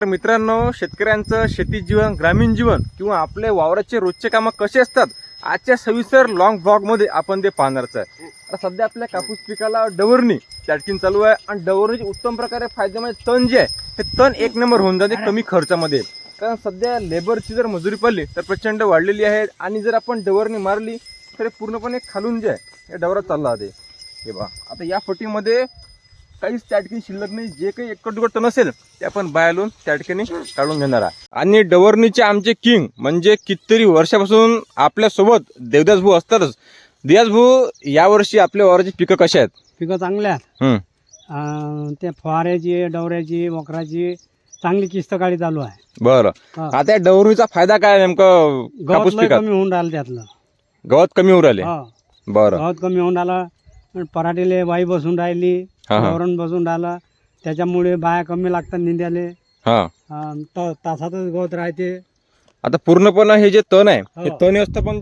तर मित्रांनो, शेतकऱ्यांचं शेती जीवन, ग्रामीण जीवन किंवा आपले वावराचे रोजचे कामं कसे असतात आजच्या सविस्तर लॉंग ब्लॉगमध्ये आपण ते पाहणारच आहे. आता सध्या आपल्या कापूस पिकाला डवरणी चॅटिंग चालू आहे आणि डवरणीचे उत्तम प्रकारे फायद्यामध्ये तण जे आहे हे तण एक नंबर होऊन जाते कमी खर्चामध्ये. कारण सध्या लेबरची जर मजुरी पडली तर प्रचंड वाढलेली आहे आणि जर आपण डवरणी मारली तर पूर्णपणे खालून जे आहे हे डवरा चालला आहे. हे बघा, आता या फटीमध्ये काहीच त्या ठिकाणी शिल्लक नाही. जे काही एकट तण असेल ते आपण बाहेरून त्या ठिकाणी काढून घेणार आहे. आणि डवरणीचे आमचे किंग म्हणजे कितीतरी वर्षापासून आपल्या सोबत देवदास भाऊ असतातच. देवदास भाऊ, यावर्षी आपल्या वावराची पिकं कशी आहेत? पिकं चांगले आहेत. ते फवाऱ्याची, डवऱ्याची, वखराची चांगली किस्त काढी चालू आहे. बरं, हा. आता या डवरणीचा फायदा काय नेमकं कापूस गवत लय पिकात? कमी होऊन राहिलं त्यातलं. गवत कमी होऊ राहिले. हा, बरं, गवत कमी होऊन राहिलं. पराठीले वाई बसून राहिली, हा हा डवरण बसून राहिलं. त्याच्यामुळे बाया कमी लागतात निंद्याले. हा. तासातच गवत राहते. आता पूर्णपणे हे जे तण आहे हे हो. तण व्यवस्थापन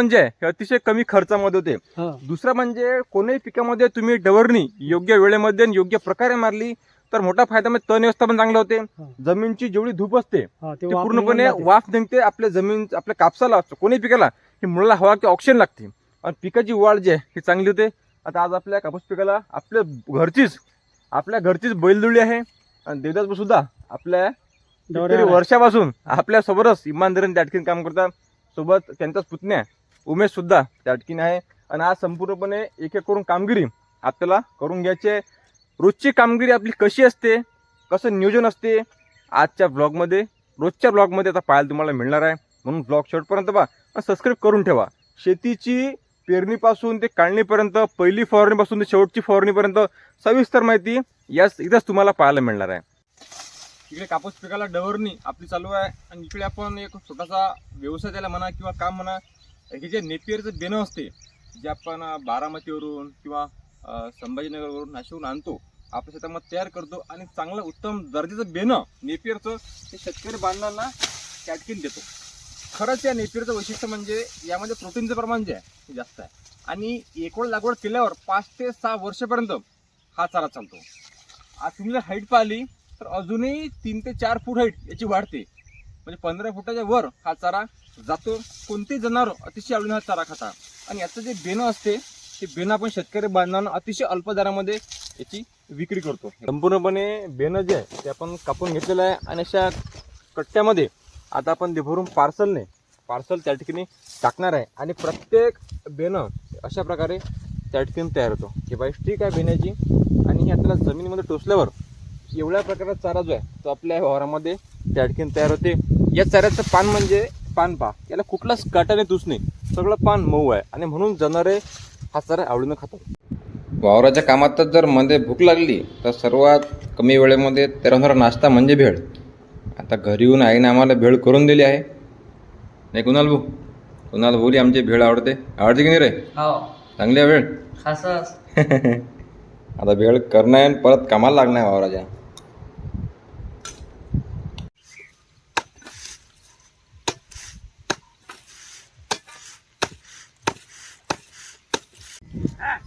जे आहे हे अतिशय कमी खर्चामध्ये होते. हो. दुसरं म्हणजे कोणत्याही पिकामध्ये तुम्ही डवरणी योग्य वेळेमध्ये आणि योग्य प्रकारे मारली तर मोठा फायदा म्हणजे तण व्यवस्थापन चांगलं होते. हो. जमीनची जेवढी धूप असते हो, ते ती वाफ पूर्णपणे निघून जाते. वाफ निघते. आपल्या जमीन, आपल्या कापसाला, कोणी पिकाला ही मुळाला हवा की ऑक्सिजन लागते आणि पिकाची वाढ जी आहे ही चांगली होते. आता आज आपल्या कापूस पिकाला आपल्या घरचीच बैलजोडी आहे आणि देवदास सुद्धा आपल्या कितीतरी वर्षापासून आपल्या सोबतच इमानदारीने त्या ठिकाणी काम करतात. सोबत त्यांचाच पुतण्या उमेश सुद्धा त्या ठिकाणी आहे. आणि आज संपूर्णपणे एक एक करून कामगिरी आपल्याला करून घ्यायची आहे. रोजची कामगिरी आपली कशी असते, कसं नियोजन असते, आजच्या ब्लॉगमध्ये, रोजच्या ब्लॉगमध्ये आता पाहायला तुम्हाला मिळणार आहे. म्हणून ब्लॉग शेवटपर्यंत पहा आणि सबस्क्राईब करून ठेवा. शेतीची पेरणीपासून ते काढणीपर्यंत, पहिली फवारणीपासून ते शेवटची फवारणीपर्यंत सविस्तर माहिती इथंच तुम्हाला पाहायला मिळणार आहे. इकडे कापूस पिकाला डवरणी आपली चालू आहे आणि इकडे आपण एक छोटासा व्यवसाय त्याला म्हणा किंवा काम म्हणा, हे जे नेपियरचं बेणं असते जे आपण बारामतीवरून किंवा संभाजीनगरवरून नाशिकवरून आणतो, आपल्या शेतामध्ये तयार करतो आणि चांगलं उत्तम दर्जाचं बेणं नेपियरचं ते शेतकरी बांधवांना त्या ठिकाणी देतो. खरंच या नेपियरचं वैशिष्ट्य म्हणजे यामध्ये प्रोटीनचं प्रमाण जे आहे ते जास्त आहे आणि एकवड लागवड केल्यावर 5 ते 6 वर्षापर्यंत हा चारा चालतो. आज तुम्ही जर हाईट पाहिली तर अजूनही 3 ते 4 फूट हाईट याची वाढते. म्हणजे 15 फुटाच्या वर हा चारा जातो. कोणतेही जनावर अतिशय आवडीने हा चारा खाता आणि याचं जे बेणं असते ते बेणं आपण शेतकरी बांधवांना अतिशय अल्प दरामध्ये याची विक्री करतो. संपूर्णपणे बेणं जे आहे ते आपण कापून घेतलेलं आहे आणि अशा कट्ट्यामध्ये आता आपण ते भरून पार्सल त्या ठिकाणी टाकणार आहे आणि प्रत्येक बेणं अशा प्रकारे त्या ठिकाणी तयार होतो. हे बाई स्टिक आहे बेण्याची आणि हे आपल्याला जमिनीमध्ये टोचल्यावर एवढ्या प्रकारचा चारा जो आहे तो आपल्या वावरामध्ये त्या ठिकाणी तयार होते. या चाऱ्याचं पान म्हणजे पान पा, याला कुठलाच काटाने टूच नाही, सगळं पान मऊ आहे आणि म्हणून जनावरे हा चारा आवडीनं खातात. वावराच्या कामातच जर मध्ये भूक लागली तर सर्वात कमी वेळेमध्ये तयार होणारा नाश्ता म्हणजे भेळ. आता घरी येऊन आईने आम्हाला भेळ करून दिली आहे. नाही कुणाल बोली आमची भेळ आवडते की नाही रे? हो, चांगली आहे भेळ. खासच. आता भेळ करणं आहे परत कामाला लागणार आहे वावराच्या.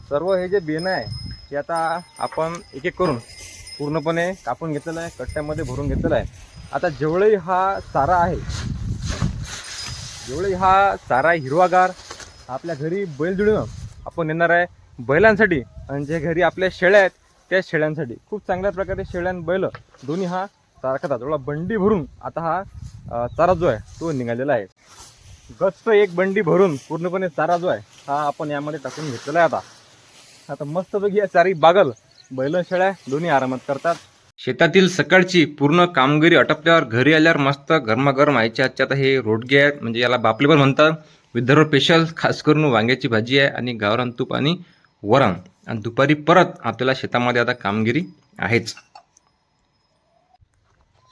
सर्व हे जे बेणं आहे ते आता आपण एक एक करून पूर्णपणे कापून घेतलेलं आहे, कट्ट्यामध्ये भरून घेतलेलं आहे. आता जेवढे हा चारा हिरवागार आपल्या घरी बैलजोडीनं आपण नेणार आहे बैलांसाठी आणि जे घरी आपल्या शेळ्या आहेत त्या शेळ्यांसाठी. खूप चांगल्या प्रकारे शेळ्या आणि बैल दोन्ही हा चारा खातात. एवढा बंडी भरून आता हा चारा जो आहे तो निघालेला आहे. गच्च एक बंडी भरून पूर्णपणे चारा जो आहे हा आपण यामध्ये टाकून घेतलेला आहे. आता मस्तपैकी या चारी बागल बैल शेळ्या दोन्ही आरामात करतात. शेतातील सकाळची पूर्ण कामगिरी आटपल्यावर घरी आल्यावर मस्त गरमागरम आईच्या हातचे आता हे रोडगे आहेत, म्हणजे याला बापले पण म्हणतात. विदर्भ स्पेशल खास करून वांग्याची भाजी आहे आणि गावरान तूप आणि वरण. आणि दुपारी परत आपल्याला शेतामध्ये आता कामगिरी आहेच.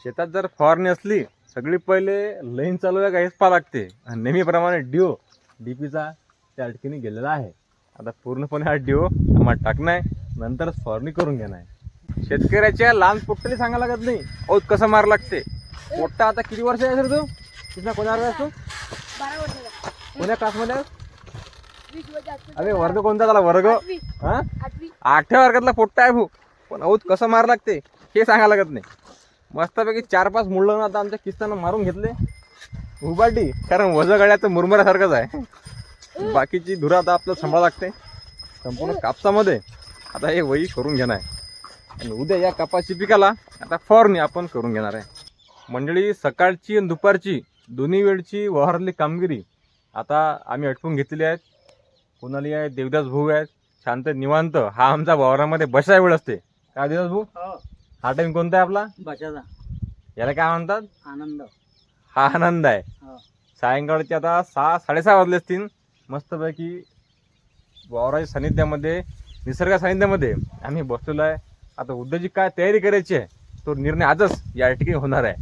शेतात जर फवारणी असली सगळी पहिले लाईन चालू आहे का हेच पाहा लागते आणि नेहमीप्रमाणे डीपीचा त्या ठिकाणी गेलेला आहे. आता पूर्णपणे हा आम्हाला टाकणं आहे, नंतरच फवारणी करून घेणं आहे. शेतकऱ्याच्या लहान पोट्टाला सांगायला लागत नाही औत कसं मार लागते. पोट्टा आता किती वर्ष आहे सर तू? तुझा कोणाला असतो? 12 वर्षाचा. कोण्या क्लासमध्ये? 20 वर्षाचा. अरे वर्ग कोणता झाला वर्ग? 8वी. 8व्या वर्गातला पोट्टा आहे भाऊ, पण औत कसं मार लागते हे सांगायला लागत नाही. मस्तपैकी 4-5 मुळं आता आमच्या किस्तानं मारून घेतले उभाटी, कारण वजन गाड्याचं मुरमुऱ्यासारखंच आहे. बाकीची धुरा आता आपल्याला सांभाळा लागते. संपूर्ण कापसामध्ये आता हे वही करून घेणार आहे आणि उद्या या कपाशी पिकाला आता फवारणी आपण करून घेणार आहे. मंडळी, सकाळची आणि दुपारची दोन्ही वेळची वावरातली कामगिरी आता आम्ही अटपून घेतलेली आहेत. कुणाली आहे, देवदास भाऊ आहेत, शांत निवांत. हा आमचा वावरामध्ये बसाय वेळ असते. काय देवदास भाऊ, हा टाइम कोणता आहे आपला? बचाचा याला काय म्हणतात? आनंद. हा आनंद आहे. हो. सायंकाळचे आता 6-6:30 वाजले असतील. मस्तपैकी वावराच्या सानिध्यामध्ये, निसर्ग सानिध्यामध्ये आम्ही बसलेलो आहे. आता उद्याची काय तयारी करायची आहे तो निर्णय आजच या ठिकाणी होणार आहे.